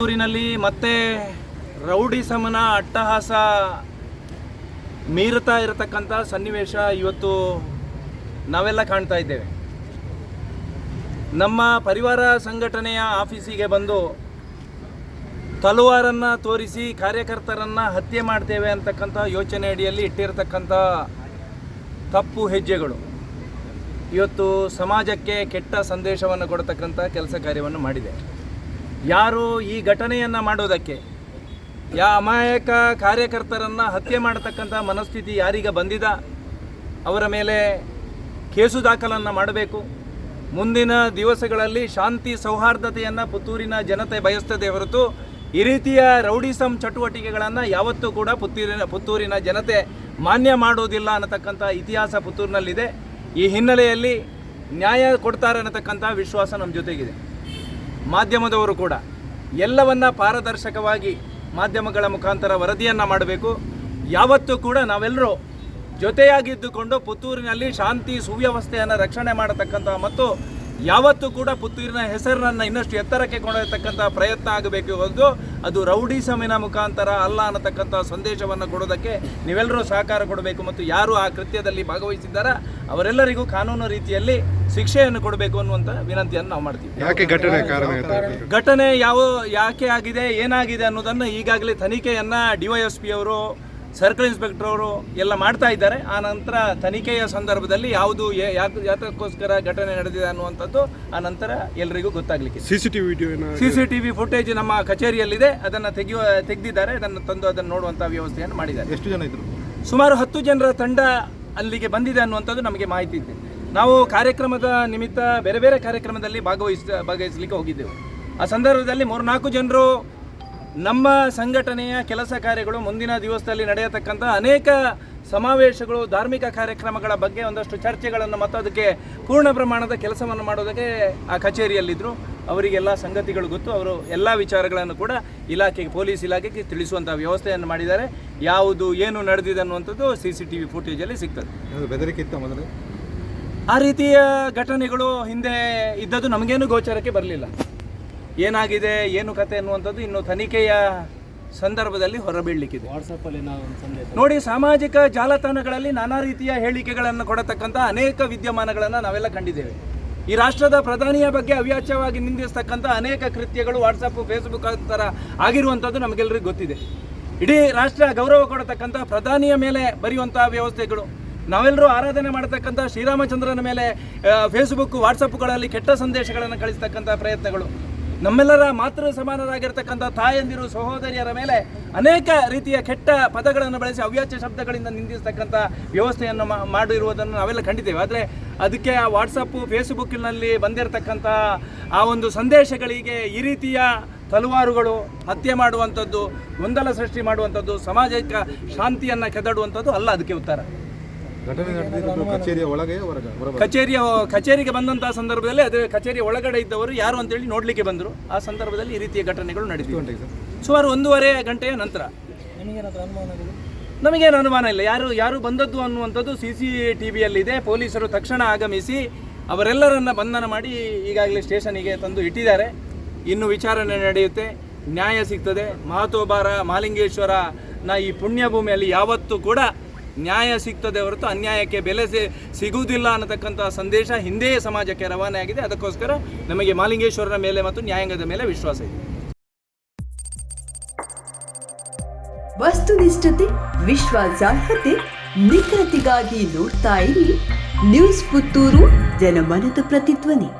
ಊರಿನಲ್ಲಿ ಮತ್ತೆ ರೌಡಿಸಮನ ಅಟ್ಟಹಾಸ ಮೀರುತ್ತಾ ಇರತಕ್ಕಂಥ ಸನ್ನಿವೇಶ ಇವತ್ತು ನಾವೆಲ್ಲ ಕಾಣ್ತಾ ಇದ್ದೇವೆ. ನಮ್ಮ ಪರಿವಾರ ಸಂಘಟನೆಯ ಆಫೀಸಿಗೆ ಬಂದು ತಲವಾರನ್ನು ತೋರಿಸಿ ಕಾರ್ಯಕರ್ತರನ್ನು ಹತ್ಯೆ ಮಾಡ್ತೇವೆ ಅಂತಕ್ಕಂಥ ಯೋಚನೆ ಅಡಿಯಲ್ಲಿ ಇಟ್ಟಿರತಕ್ಕಂಥ ತಪ್ಪು ಹೆಜ್ಜೆಗಳು ಇವತ್ತು ಸಮಾಜಕ್ಕೆ ಕೆಟ್ಟ ಸಂದೇಶವನ್ನು ಕೊಡತಕ್ಕಂಥ ಕೆಲಸ ಕಾರ್ಯವನ್ನು ಮಾಡಿದೆ. ಯಾರು ಈ ಘಟನೆಯನ್ನು ಮಾಡೋದಕ್ಕೆ ಅಮಾಯಕ ಕಾರ್ಯಕರ್ತರನ್ನು ಹತ್ಯೆ ಮಾಡತಕ್ಕಂಥ ಮನಸ್ಥಿತಿ ಯಾರಿಗೆ ಬಂದಿದ ಅವರ ಮೇಲೆ ಕೇಸು ದಾಖಲನ್ನು ಮಾಡಬೇಕು. ಮುಂದಿನ ದಿವಸಗಳಲ್ಲಿ ಶಾಂತಿ ಸೌಹಾರ್ದತೆಯನ್ನು ಪುತ್ತೂರಿನ ಜನತೆ ಬಯಸ್ತದೆ ಹೊರತು ಈ ರೀತಿಯ ರೌಡಿಸಮ್ ಚಟುವಟಿಕೆಗಳನ್ನು ಯಾವತ್ತೂ ಕೂಡ ಪುತ್ತೂರಿನ ಜನತೆ ಮಾನ್ಯ ಮಾಡೋದಿಲ್ಲ ಅನ್ನತಕ್ಕಂಥ ಇತಿಹಾಸ ಪುತ್ತೂರಿನಲ್ಲಿದೆ. ಈ ಹಿನ್ನೆಲೆಯಲ್ಲಿ ನ್ಯಾಯ ಕೊಡ್ತಾರೆ ಅನ್ನತಕ್ಕಂಥ ವಿಶ್ವಾಸ ನಮ್ಮ ಜೊತೆಗಿದೆ. ಮಾಧ್ಯಮದವರು ಕೂಡ ಎಲ್ಲವನ್ನ ಪಾರದರ್ಶಕವಾಗಿ ಮಾಧ್ಯಮಗಳ ಮುಖಾಂತರ ವರದಿಯನ್ನು ಮಾಡಬೇಕು. ಯಾವತ್ತೂ ಕೂಡ ನಾವೆಲ್ಲರೂ ಜೊತೆಯಾಗಿದ್ದುಕೊಂಡು ಪುತ್ತೂರಿನಲ್ಲಿ ಶಾಂತಿ ಸುವ್ಯವಸ್ಥೆಯನ್ನು ರಕ್ಷಣೆ ಮಾಡತಕ್ಕಂಥ ಮತ್ತು ಯಾವತ್ತೂ ಕೂಡ ಪುತ್ತೂರಿನ ಹೆಸರನ್ನು ಇನ್ನಷ್ಟು ಎತ್ತರಕ್ಕೆ ಕೊಂಡೊಯ್ಯತಕ್ಕಂಥ ಪ್ರಯತ್ನ ಆಗಬೇಕು ಹೊರತು ಅದು ರೌಡಿಸಮಿನ ಮುಖಾಂತರ ಅಲ್ಲ ಅನ್ನತಕ್ಕಂಥ ಸಂದೇಶವನ್ನು ಕೊಡೋದಕ್ಕೆ ನೀವೆಲ್ಲರೂ ಸಹಕಾರ ಕೊಡಬೇಕು ಮತ್ತು ಯಾರು ಆ ಕೃತ್ಯದಲ್ಲಿ ಭಾಗವಹಿಸಿದ್ದಾರ ಅವರೆಲ್ಲರಿಗೂ ಕಾನೂನು ರೀತಿಯಲ್ಲಿ ಶಿಕ್ಷೆಯನ್ನು ಕೊಡಬೇಕು ಅನ್ನುವಂಥ ವಿನಂತಿಯನ್ನು ನಾವು ಮಾಡ್ತೀವಿ. ಘಟನೆ ಯಾಕೆ ಆಗಿದೆ, ಏನಾಗಿದೆ ಅನ್ನೋದನ್ನು ಈಗಾಗಲೇ ತನಿಖೆಯನ್ನು DYSP ಅವರು, ಸರ್ಕಲ್ ಇನ್ಸ್ಪೆಕ್ಟರ್ ಅವರು ಎಲ್ಲ ಮಾಡ್ತಾ ಇದ್ದಾರೆ. ಆ ನಂತರ ತನಿಖೆಯ ಸಂದರ್ಭದಲ್ಲಿ ಯಾವುದು ಯಾತಕ್ಕೋಸ್ಕರ ಘಟನೆ ನಡೆದಿದೆ ಅನ್ನುವಂಥದ್ದು ಆ ನಂತರ ಎಲ್ಲರಿಗೂ ಗೊತ್ತಾಗಲಿಕ್ಕೆ. CCTV ಫುಟೇಜ್ ನಮ್ಮ ಕಚೇರಿಯಲ್ಲಿದೆ, ಅದನ್ನು ತೆಗೆದಿದ್ದಾರೆ. ಅದನ್ನು ನೋಡುವಂಥ ವ್ಯವಸ್ಥೆಯನ್ನು ಮಾಡಿದ್ದಾರೆ. ಎಷ್ಟು ಜನ ಇದ್ರು? ಸುಮಾರು 10 ಜನರ ತಂಡ ಅಲ್ಲಿಗೆ ಬಂದಿದೆ ಅನ್ನುವಂಥದ್ದು ನಮಗೆ ಮಾಹಿತಿ ಇದೆ. ನಾವು ಕಾರ್ಯಕ್ರಮದ ನಿಮಿತ್ತ ಬೇರೆ ಬೇರೆ ಕಾರ್ಯಕ್ರಮದಲ್ಲಿ ಭಾಗವಹಿಸಲಿಕ್ಕೆ ಹೋಗಿದ್ದೆವು. ಆ ಸಂದರ್ಭದಲ್ಲಿ 3-4 ಜನರು ನಮ್ಮ ಸಂಘಟನೆಯ ಕೆಲಸ ಕಾರ್ಯಗಳು, ಮುಂದಿನ ದಿವಸದಲ್ಲಿ ನಡೆಯತಕ್ಕಂಥ ಅನೇಕ ಸಮಾವೇಶಗಳು, ಧಾರ್ಮಿಕ ಕಾರ್ಯಕ್ರಮಗಳ ಬಗ್ಗೆ ಒಂದಷ್ಟು ಚರ್ಚೆಗಳನ್ನು ಮತ್ತು ಅದಕ್ಕೆ ಪೂರ್ಣ ಪ್ರಮಾಣದ ಕೆಲಸವನ್ನು ಮಾಡೋದಕ್ಕೆ ಆ ಕಚೇರಿಯಲ್ಲಿದ್ದರು. ಅವರಿಗೆಲ್ಲ ಸಂಗತಿಗಳು ಗೊತ್ತು. ಅವರು ಎಲ್ಲ ವಿಚಾರಗಳನ್ನು ಕೂಡ ಪೊಲೀಸ್ ಇಲಾಖೆಗೆ ತಿಳಿಸುವಂಥ ವ್ಯವಸ್ಥೆಯನ್ನು ಮಾಡಿದ್ದಾರೆ. ಯಾವುದು ಏನು ನಡೆದಿದೆ ಅನ್ನುವಂಥದ್ದು CCTV ಫುಟೇಜಲ್ಲಿ ಸಿಗ್ತದೆ. ಬೆದರಿಕೆ ಇತ್ತ ಮೊದಲೇ ಆ ರೀತಿಯ ಘಟನೆಗಳು ಹಿಂದೆ ಇದ್ದದ್ದು ನಮಗೇನು ಗೋಚರಕ್ಕೆ ಬರಲಿಲ್ಲ. ಏನಾಗಿದೆ, ಏನು ಕತೆ ಅನ್ನುವಂಥದ್ದು ಇನ್ನು ತನಿಖೆಯ ಸಂದರ್ಭದಲ್ಲಿ ಹೊರಬೀಳಲಿಕ್ಕಿದೆ. ನೋಡಿ, ಸಾಮಾಜಿಕ ಜಾಲತಾಣಗಳಲ್ಲಿ ನಾನಾ ರೀತಿಯ ಹೇಳಿಕೆಗಳನ್ನು ಕೊಡತಕ್ಕಂಥ ಅನೇಕ ವಿದ್ಯಮಾನಗಳನ್ನು ನಾವೆಲ್ಲ ಕಂಡಿದ್ದೇವೆ. ಈ ರಾಷ್ಟ್ರದ ಪ್ರಧಾನಿಯ ಬಗ್ಗೆ ಅವ್ಯಾಚ್ಯವಾಗಿ ನಿಂದಿಸ್ತಕ್ಕಂಥ ಅನೇಕ ಕೃತ್ಯಗಳು ವಾಟ್ಸಪ್, ಫೇಸ್ಬುಕ್ ಥರ ಆಗಿರುವಂಥದ್ದು ನಮಗೆಲ್ಲರಿಗೂ ಗೊತ್ತಿದೆ. ಇಡೀ ರಾಷ್ಟ್ರ ಗೌರವ ಕೊಡತಕ್ಕಂಥ ಪ್ರಧಾನಿಯ ಮೇಲೆ ಬರೆಯುವಂಥ ವ್ಯವಸ್ಥೆಗಳು, ನಾವೆಲ್ಲರೂ ಆರಾಧನೆ ಮಾಡತಕ್ಕಂಥ ಶ್ರೀರಾಮಚಂದ್ರನ ಮೇಲೆ ಫೇಸ್ಬುಕ್, ವಾಟ್ಸಪ್ಗಳಲ್ಲಿ ಕೆಟ್ಟ ಸಂದೇಶಗಳನ್ನು ಕಳಿಸ್ತಕ್ಕಂಥ ಪ್ರಯತ್ನಗಳು, ನಮ್ಮೆಲ್ಲರ ಮಾತೃ ಸಮಾನರಾಗಿರ್ತಕ್ಕಂಥ ತಾಯಂದಿರು, ಸಹೋದರಿಯರ ಮೇಲೆ ಅನೇಕ ರೀತಿಯ ಕೆಟ್ಟ ಪದಗಳನ್ನು ಬಳಸಿ ಅವ್ಯಾಚ್ಯ ಶಬ್ದಗಳಿಂದ ನಿಂದಿಸ್ತಕ್ಕಂಥ ವ್ಯವಸ್ಥೆಯನ್ನು ಮಾಡಿರುವುದನ್ನು ನಾವೆಲ್ಲ ಕಂಡಿದ್ದೇವೆ. ಆದರೆ ಅದಕ್ಕೆ ಆ ವಾಟ್ಸಪ್ಪು, ಫೇಸ್ಬುಕ್ಕಿನಲ್ಲಿ ಬಂದಿರತಕ್ಕಂಥ ಆ ಒಂದು ಸಂದೇಶಗಳಿಗೆ ಈ ರೀತಿಯ ತಲವಾರುಗಳು ಹತ್ಯೆ ಮಾಡುವಂಥದ್ದು, ಗೊಂದಲ ಸೃಷ್ಟಿ ಮಾಡುವಂಥದ್ದು, ಸಮಾಜಕ್ಕೆ ಶಾಂತಿಯನ್ನು ಕೆದಡುವಂಥದ್ದು ಅಲ್ಲ ಅದಕ್ಕೆ ಉತ್ತರ. ಕಚೇರಿಗೆ ಬಂದಂಥ ಸಂದರ್ಭದಲ್ಲಿ ಅದೇ ಕಚೇರಿಯ ಒಳಗಡೆ ಇದ್ದವರು ಯಾರು ಅಂತೇಳಿ ನೋಡಲಿಕ್ಕೆ ಬಂದರು. ಆ ಸಂದರ್ಭದಲ್ಲಿ ಈ ರೀತಿಯ ಘಟನೆಗಳು ನಡೆದಿವೆ. ಸುಮಾರು 1.5 ಗಂಟೆಯ ನಂತರ ನಮಗೇನು ಅನುಮಾನ ಇಲ್ಲ ಯಾರು ಬಂದದ್ದು ಅನ್ನುವಂಥದ್ದು CCTVಯಲ್ಲಿದೆ. ಪೊಲೀಸರು ತಕ್ಷಣ ಆಗಮಿಸಿ ಅವರೆಲ್ಲರನ್ನ ಬಂಧನ ಮಾಡಿ ಈಗಾಗಲೇ ಸ್ಟೇಷನಿಗೆ ತಂದು ಇಟ್ಟಿದ್ದಾರೆ. ಇನ್ನು ವಿಚಾರಣೆ ನಡೆಯುತ್ತೆ, ನ್ಯಾಯ ಸಿಗ್ತದೆ. ಮಹತೋಬಾರ ಮಾಲಿಂಗೇಶ್ವರನ ಈ ಪುಣ್ಯಭೂಮಿಯಲ್ಲಿ ಯಾವತ್ತೂ ಕೂಡ ನ್ಯಾಯ ಸಿಗ್ತದೆ ಹೊರತು ಅನ್ಯಾಯಕ್ಕೆ ಬೆಲೆ ಸಿಗುವುದಿಲ್ಲ ಅನ್ನತಕ್ಕಂಥ ಸಂದೇಶ ಹಿಂದೆಯೇ ಸಮಾಜಕ್ಕೆ ರವಾನೆ ಆಗಿದೆ. ಅದಕ್ಕೋಸ್ಕರ ನಮಗೆ ಮಾಲಿಂಗೇಶ್ವರನ ಮೇಲೆ ಮತ್ತು ನ್ಯಾಯಾಂಗದ ಮೇಲೆ ವಿಶ್ವಾಸ ಇದೆ. ವಸ್ತುನಿಷ್ಠತೆ, ವಿಶ್ವಾಸಾರ್ಹತೆ, ನಿಖರತೆಗಾಗಿ ನೋಡ್ತಾ ಇರಿ ನ್ಯೂಸ್ ಪುತ್ತೂರು, ಜನಮನದ ಪ್ರತಿಧ್ವನಿ.